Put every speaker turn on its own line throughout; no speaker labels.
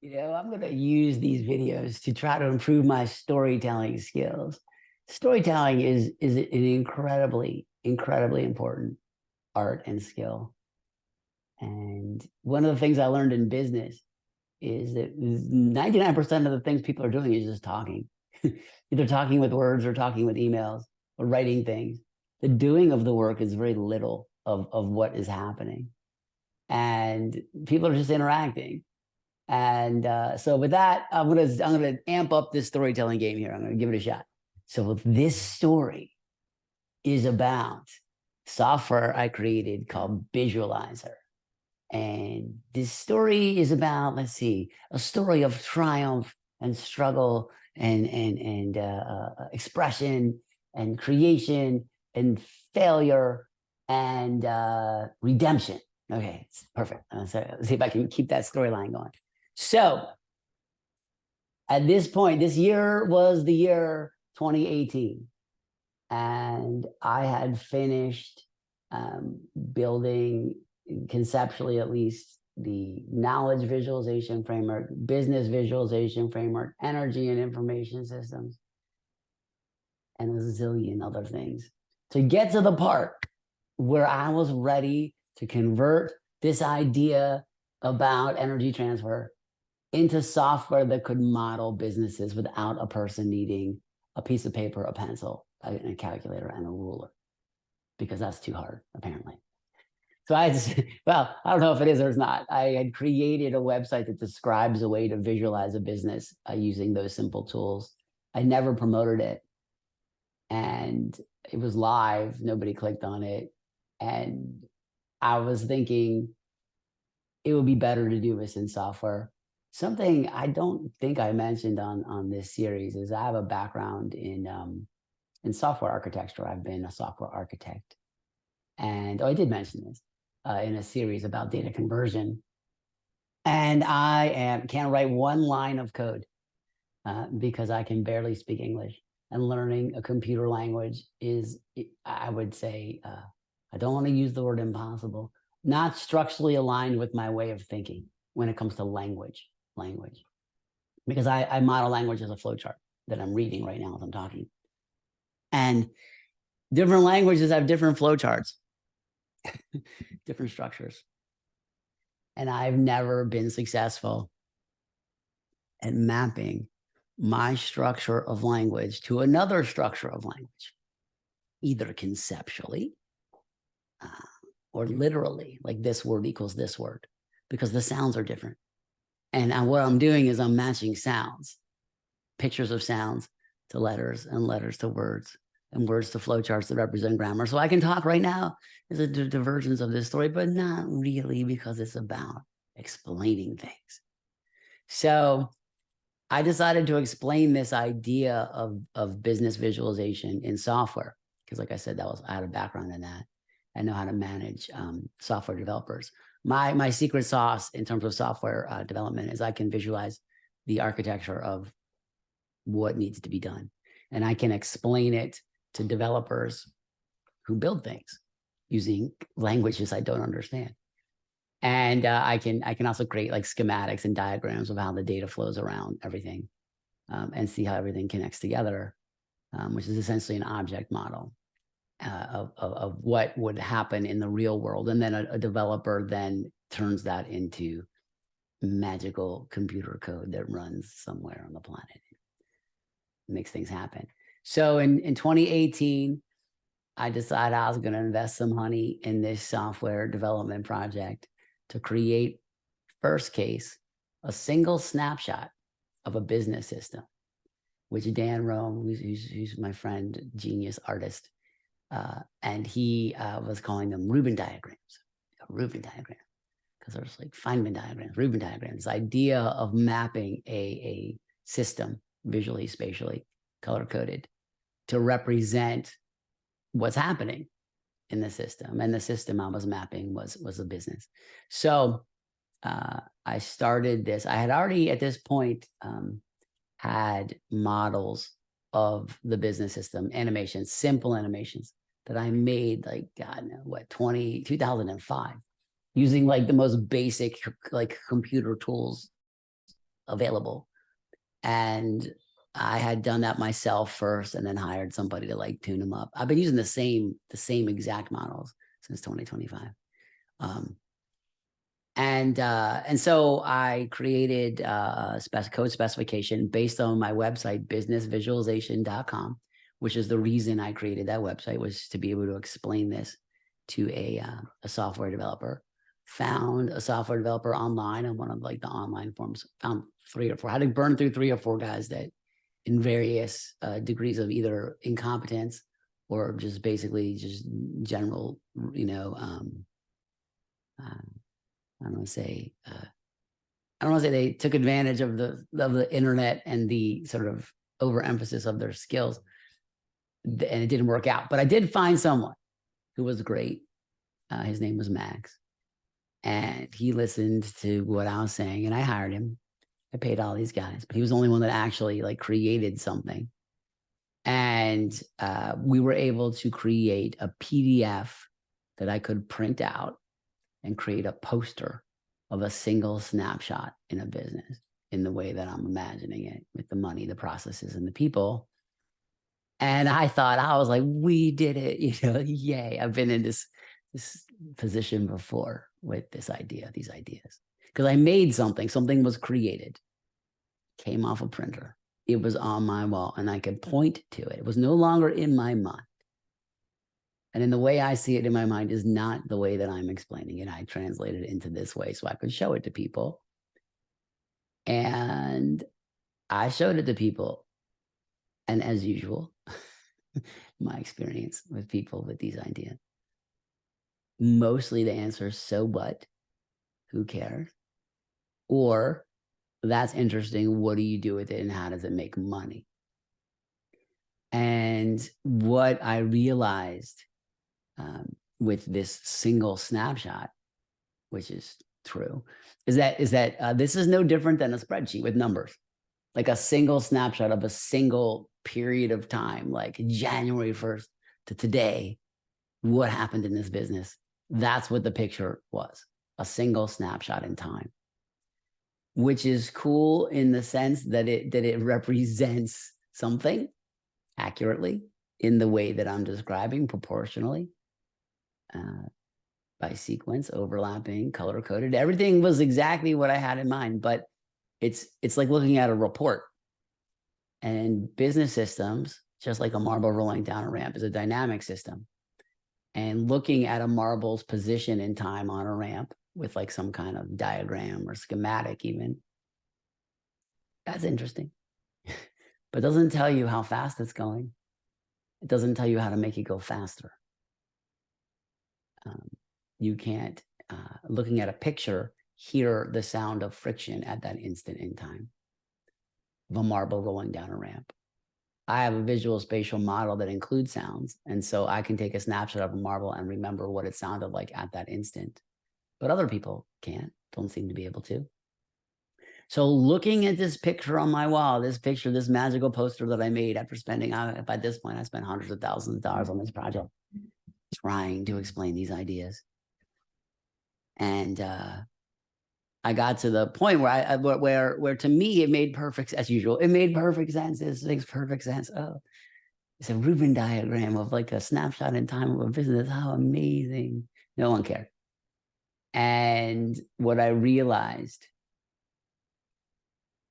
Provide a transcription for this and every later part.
I'm going to use these videos to try to improve my storytelling skills. Storytelling is an incredibly important art and skill. And one of the things I learned in business is that 99% of the things people are doing is just talking, either talking with words or talking with emails or writing things. The doing of the work is very little of what is happening. And people are just interacting. And so with that, I'm gonna amp up this storytelling game here. I'm gonna give it a shot. So this story is about software I created called Bisualizer. And this story is about, let's see, a story of triumph and struggle and expression and creation and failure and redemption. Okay, it's perfect. So let's see if I can keep that storyline going. So at this point, this year was the year 2018. And I had finished building, conceptually at least, the knowledge visualization framework, business visualization framework, energy and information systems, and a zillion other things to get to the part where I was ready to convert this idea about energy transfer into software that could model businesses without a person needing a piece of paper, a pencil, a calculator, and a ruler, because that's too hard, apparently. So I just, well, I don't know if it is or it's not. I had created a website that describes a way to visualize a business using those simple tools. I never promoted it. And it was live. Nobody clicked on it. And I was thinking it would be better to do this in software. Something I don't think I mentioned on this series is I have a background in software architecture. I've been a software architect. And I did mention this in a series about data conversion. And I can't write one line of code because I can barely speak English. And learning a computer language is, I would say, I don't want to use the word impossible, not structurally aligned with my way of thinking when it comes to language. Because I model language as a flowchart that I'm reading right now as I'm talking. And different languages have different flowcharts, different structures. And I've never been successful at mapping my structure of language to another structure of language, either conceptually or literally, like this word equals this word, because the sounds are different. And what I'm doing is I'm matching sounds, pictures of sounds to letters and letters to words and words to flowcharts that represent grammar. So I can talk right now as a divergence of this story, but not really, because it's about explaining things. So I decided to explain this idea of business visualization in software, because like I said, I had a background in that. I know how to manage software developers. My secret sauce in terms of software development is I can visualize the architecture of what needs to be done. And I can explain it to developers who build things using languages I don't understand. And I can also create like schematics and diagrams of how the data flows around everything and see how everything connects together, which is essentially an object model of what would happen in the real world. And then a developer then turns that into magical computer code that runs somewhere on the planet. It makes things happen. So in 2018, I decided I was going to invest some money in this software development project to create, first case, a single snapshot of a business system, which Dan Rome, who's my friend, genius artist, and he was calling them Rubin diagrams. A Rubin diagram, because there's like Feynman diagrams, Rubin diagrams, this idea of mapping a system visually, spatially, color-coded to represent what's happening in the system. And the system I was mapping was a business. So I started this. I had already at this point had models of the business system, animations, simple animations that I made like, God, no, what, 2005, using like the most basic like computer tools available. And I had done that myself first and then hired somebody to like tune them up. I've been using the same exact models since 2025. And so I created a code specification based on my website, businessvisualization.com, which is the reason I created that website, was to be able to explain this to a software developer. Found a software developer online on one of like the online forums, found 3 or 4, had to burn through 3 or 4 guys that in various degrees of either incompetence or just basically just general, I don't want to say they took advantage of the internet and the sort of overemphasis of their skills, and it didn't work out. But I did find someone who was great. His name was Max, and he listened to what I was saying, and I hired him. I paid all these guys, but he was the only one that actually like created something. And we were able to create a PDF that I could print out and create a poster of a single snapshot in a business in the way that I'm imagining it, with the money, the processes, and the people. And I was like, we did it, yay. I've been in this position before with these ideas. Because I made something was created, came off a printer. It was on my wall and I could point to it. It was no longer in my mind. And in the way I see it in my mind is not the way that I'm explaining it. I translated it into this way so I could show it to people. And I showed it to people. And as usual, my experience with people with these ideas, mostly the answer is, so what? Who cares? Or, that's interesting. What do you do with it and how does it make money? And what I realized with this single snapshot, which is true, is that this is no different than a spreadsheet with numbers. Like a single snapshot of a single period of time, like January 1st to today, what happened in this business? That's what the picture was, a single snapshot in time, which is cool in the sense that it represents something accurately in the way that I'm describing, proportionally, by sequence, overlapping, color coded. Everything was exactly what I had in mind, but it's like looking at a report. And business systems, just like a marble rolling down a ramp, is a dynamic system. And looking at a marble's position in time on a ramp with like some kind of diagram or schematic even, that's interesting. But it doesn't tell you how fast it's going. It doesn't tell you how to make it go faster. You can't, looking at a picture, hear the sound of friction at that instant in time of a marble rolling down a ramp. I have a visual spatial model that includes sounds. And so I can take a snapshot of a marble and remember what it sounded like at that instant. But other people don't seem to be able to. So looking at this picture on my wall, this magical poster that I made after spending, by this point, I spent hundreds of thousands of dollars on this project, trying to explain these ideas. And I got to the point where where to me, it made perfect, as usual, it made perfect sense. It makes perfect sense. Oh, it's a Rubin diagram of like a snapshot in time of a business. How amazing. No one cared. And what I realized,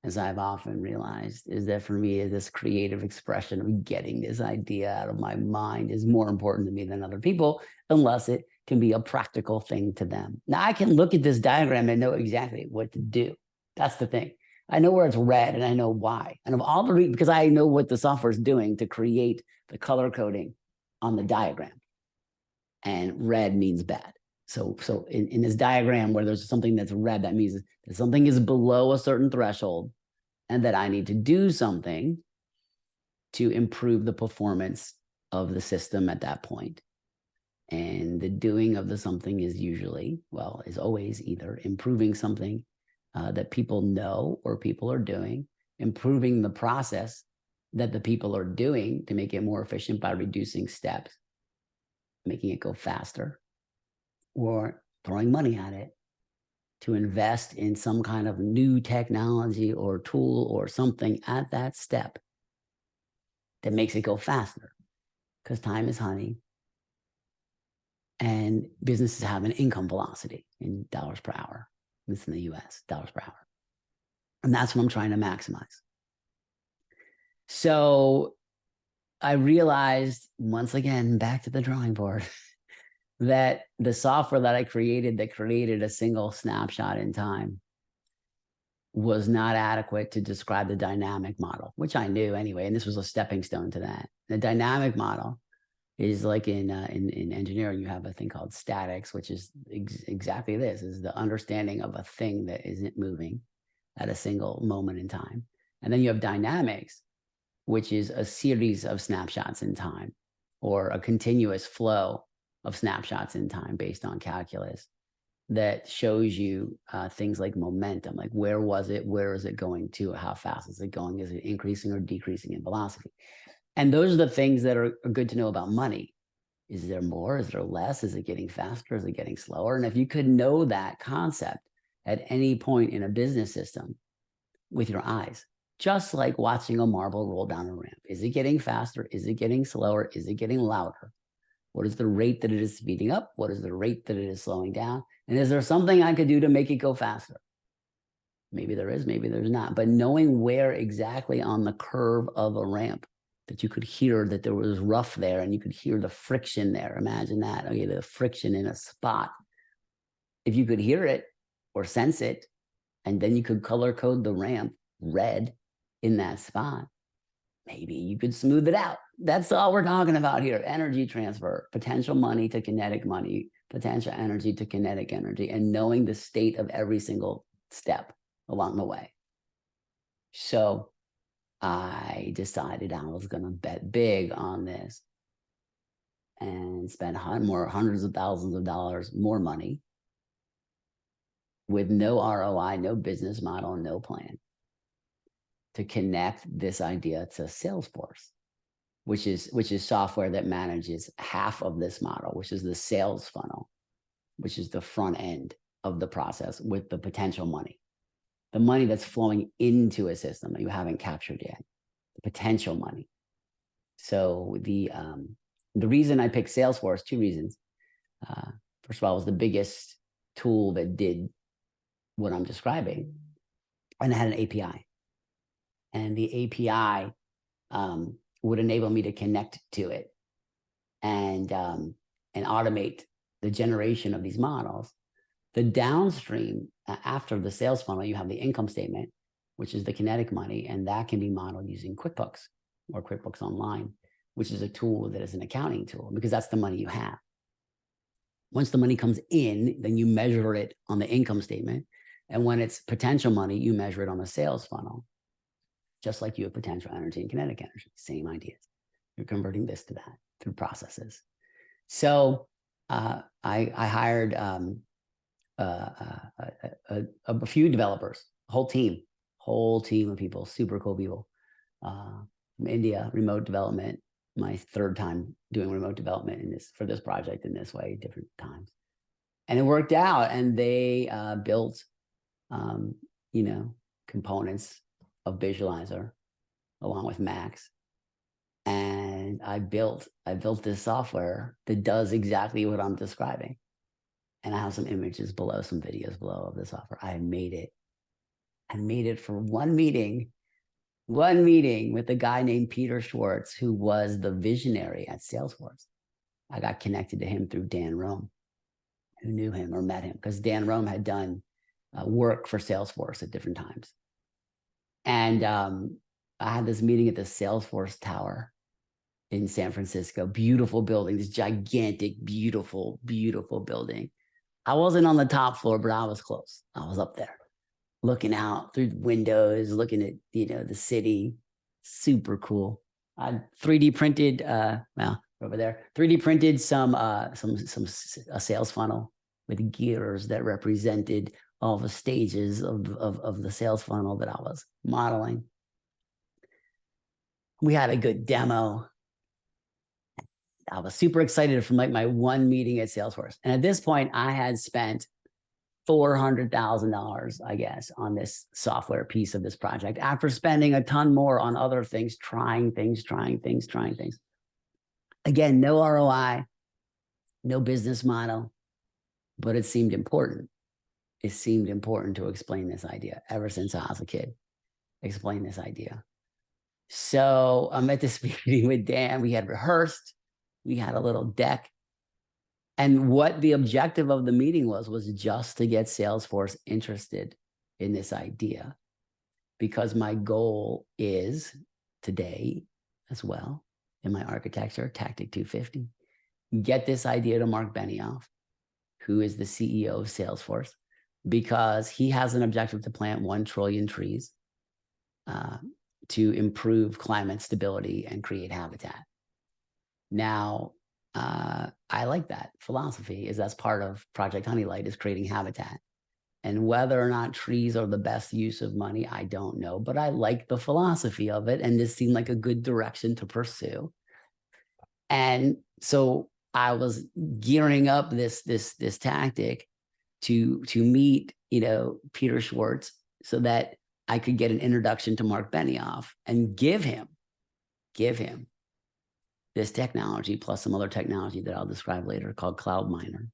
as I've often realized, is that for me, this creative expression of getting this idea out of my mind is more important to me than other people, unless it can be a practical thing to them. Now, I can look at this diagram and know exactly what to do. That's the thing. I know where it's red and I know why. And of all the because I know what the software is doing to create the color coding on the diagram. And red means bad. So in this diagram where there's something that's red, that means that something is below a certain threshold and that I need to do something to improve the performance of the system at that point. And the doing of the something is always either improving something that people know or people are doing, improving the process that the people are doing to make it more efficient by reducing steps, making it go faster, or throwing money at it to invest in some kind of new technology or tool or something at that step that makes it go faster, because time is honey and businesses have an income velocity in dollars per hour. This in the US, dollars per hour. And that's what I'm trying to maximize. So I realized, once again, back to the drawing board, that the software that I created that created a single snapshot in time was not adequate to describe the dynamic model, which I knew anyway. And this was a stepping stone to that. The dynamic model is like in engineering, you have a thing called statics, which is exactly this, is the understanding of a thing that isn't moving at a single moment in time. And then you have dynamics, which is a series of snapshots in time, or a continuous flow of snapshots in time based on calculus that shows you things like momentum, like where was it, where is it going to, how fast is it going, is it increasing or decreasing in velocity? And those are the things that are good to know about money. Is there more? Is there less? Is it getting faster? Is it getting slower? And if you could know that concept at any point in a business system with your eyes, just like watching a marble roll down a ramp, is it getting faster? Is it getting slower? Is it getting louder? What is the rate that it is speeding up? What is the rate that it is slowing down? And is there something I could do to make it go faster? Maybe there is, maybe there's not. But knowing where exactly on the curve of a ramp that you could hear that there was rough there and you could hear the friction there. Imagine that. Okay, the friction in a spot. If you could hear it or sense it, and then you could color code the ramp red in that spot, maybe you could smooth it out. That's all we're talking about here. Energy transfer, potential money to kinetic money, potential energy to kinetic energy, and knowing the state of every single step along the way. So I decided I was going to bet big on this and spend hundreds of thousands of dollars more money with no ROI, no business model, no plan to connect this idea to Salesforce, which is software that manages half of this model, which is the sales funnel, which is the front end of the process with the potential money. The money that's flowing into a system that you haven't captured yet, the potential money. So the reason I picked Salesforce, two reasons. First of all, it was the biggest tool that did what I'm describing, and it had an API. And the API would enable me to connect to it and automate the generation of these models. The downstream, after the sales funnel, you have the income statement, which is the kinetic money, and that can be modeled using QuickBooks or QuickBooks Online, which is a tool that is an accounting tool, because that's the money you have. Once the money comes in, then you measure it on the income statement. And when it's potential money, you measure it on the sales funnel, just like you have potential energy and kinetic energy, same ideas. You're converting this to that through processes. So I hired a few developers, a whole team of people, super cool people from India, remote development. My third time doing remote development for this project in this way, different times. And it worked out, and they built, components of Bisualizer along with Max. And I built this software that does exactly what I'm describing. And I have some images below, some videos below of the software. I made it for one meeting with a guy named Peter Schwartz, who was the visionary at Salesforce. I got connected to him through Dan Rome, who knew him or met him, because Dan Rome had done work for Salesforce at different times. And I had this meeting at the Salesforce Tower in San Francisco. Beautiful building, this gigantic, beautiful, beautiful building. I wasn't on the top floor, but I was close. I was up there looking out through windows, looking at, the city. Super cool. I 3D printed, over there, 3D printed a sales funnel with gears that represented all the stages of the sales funnel that I was modeling. We had a good demo. I was super excited from my one meeting at Salesforce. And at this point, I had spent $400,000, I guess, on this software piece of this project after spending a ton more on other things, trying things. Again, no ROI, no business model, but it seemed important. It seemed important to explain this idea ever since I was a kid. Explain this idea. So I'm at this meeting with Dan. We had rehearsed. We had a little deck. And what the objective of the meeting was just to get Salesforce interested in this idea. Because my goal is today as well, in my architecture, Tactic 250, get this idea to Mark Benioff, who is the CEO of Salesforce, because he has an objective to plant 1 trillion trees to improve climate stability and create habitat. Now, I like that philosophy, is that's part of Project Honeylight, is creating habitat. And whether or not trees are the best use of money, I don't know, but I like the philosophy of it. And this seemed like a good direction to pursue. And so I was gearing up this tactic to meet, Peter Schwartz, so that I could get an introduction to Mark Benioff and give him this technology plus some other technology that I'll describe later called Cloud Miner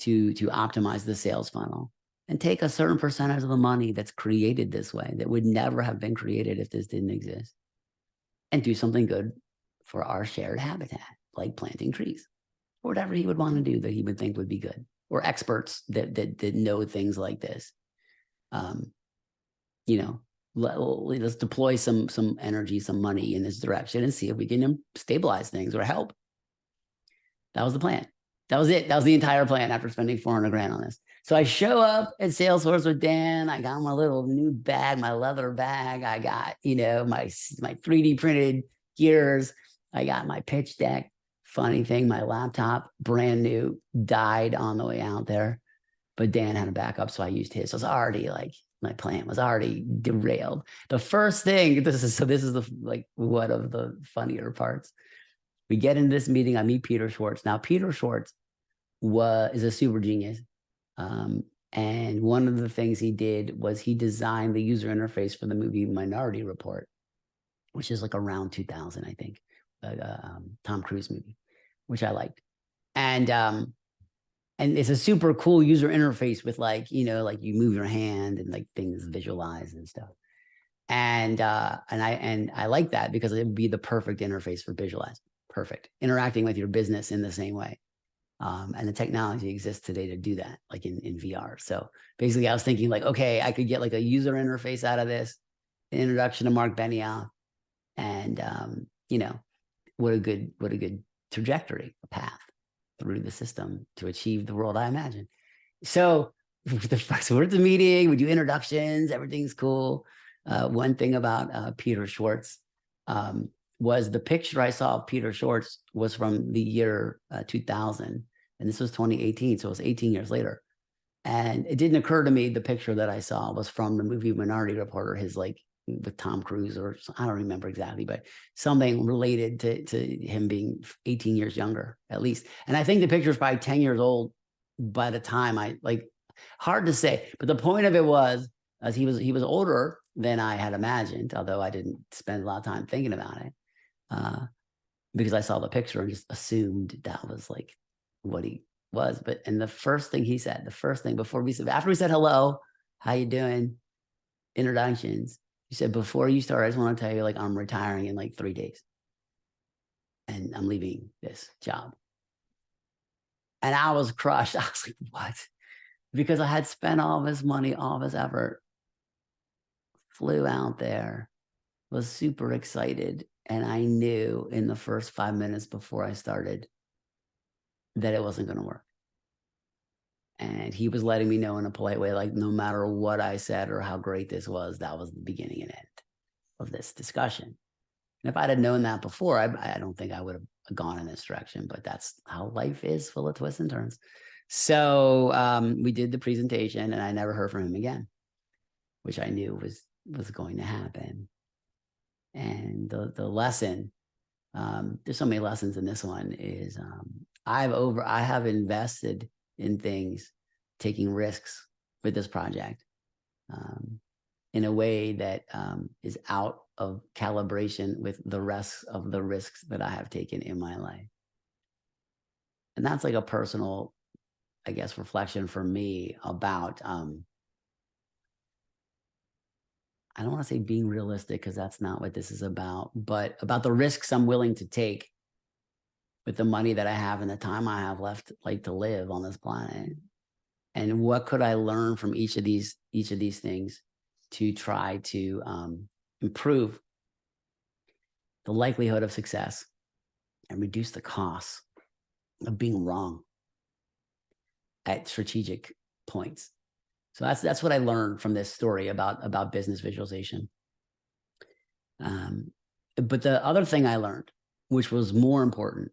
to optimize the sales funnel and take a certain percentage of the money that's created this way that would never have been created if this didn't exist, and do something good for our shared habitat, like planting trees or whatever he would want to do that he would think would be good, or experts that know things like this. Let's deploy some energy, some money in this direction and see if we can stabilize things or help. That was the plan. That was it. That was the entire plan after spending $400,000 on this. So I show up at Salesforce with Dan. I got my little new bag, my leather bag. I got, my 3D printed gears. I got my pitch deck. Funny thing, my laptop, brand new, died on the way out there. But Dan had a backup, so I used his. So it's already my plan was already derailed. The first thing, this is one of the funnier parts. We get into this meeting. I meet Peter Schwartz. Now, Peter Schwartz is a super genius. And one of the things he did was he designed the user interface for the movie Minority Report, which is around 2000, I think, Tom Cruise movie, which I liked. And it's a super cool user interface with you move your hand and things visualize and stuff. And I like that because it would be the perfect interface for Visualizer. Perfect. Interacting with your business in the same way. And the technology exists today to do that, in VR. So basically I was thinking okay, I could get a user interface out of this, an introduction to Mark Benioff, and what a good trajectory, a path through the system to achieve the world I imagine. So we're at the meeting, we do introductions, everything's cool. One thing about Peter Schwartz was the picture I saw of Peter Schwartz was from the year 2000, and this was 2018, so it was 18 years later. And it didn't occur to me the picture that I saw was from the movie Minority Report, his with Tom Cruise, or I don't remember exactly, but something related to him being 18 years younger, at least. And I think the picture is probably 10 years old by the time hard to say. But the point of it was, as he was older than I had imagined, although I didn't spend a lot of time thinking about it, because I saw the picture and just assumed that was what he was. And the first thing he said, after we said hello, how you doing, introductions, he said, before you start, I just want to tell you, I'm retiring in 3 days. And I'm leaving this job. And I was crushed. I was like, what? Because I had spent all this money, all this effort, flew out there, was super excited. And I knew in the first 5 minutes before I started that it wasn't going to work. And he was letting me know in a polite way, no matter what I said or how great this was, that was the beginning and end of this discussion. And if I'd have known that before, I don't think I would have gone in this direction, but that's how life is, full of twists and turns. So we did the presentation and I never heard from him again, which I knew was going to happen. And the lesson, there's so many lessons in this one, is I have invested in things taking risks with this project in a way that is out of calibration with the rest of the risks that I have taken in my life. And that's like a personal, I guess, reflection for me about, I don't want to say being realistic because that's not what this is about, but about the risks I'm willing to take with the money that I have and the time I have left, like, to live on this planet. And what could I learn from each of these things to try to improve the likelihood of success and reduce the costs of being wrong at strategic points. So that's what I learned from this story about business visualization. But the other thing I learned, which was more important,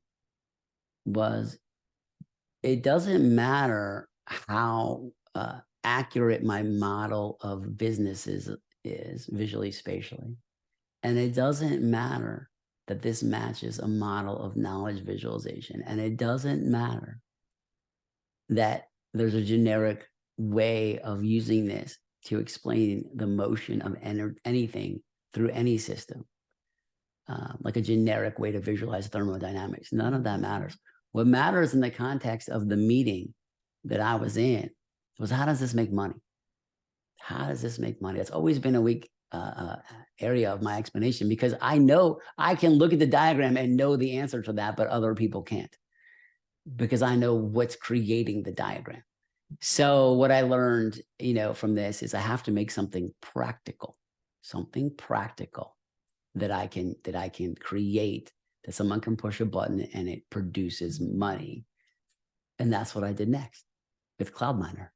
was it doesn't matter how accurate my model of businesses is visually, spatially. And it doesn't matter that this matches a model of knowledge visualization. And it doesn't matter that there's a generic way of using this to explain the motion of anything through any system, like a generic way to visualize thermodynamics. None of that matters. What matters in the context of the meeting that I was in was, how does this make money? How does this make money? It's always been a weak area of my explanation, because I know I can look at the diagram and know the answer to that, but other people can't, because I know what's creating the diagram. So what I learned, from this is I have to make something practical that I can create, that someone can push a button and it produces money. And that's what I did next with Cloud Miner.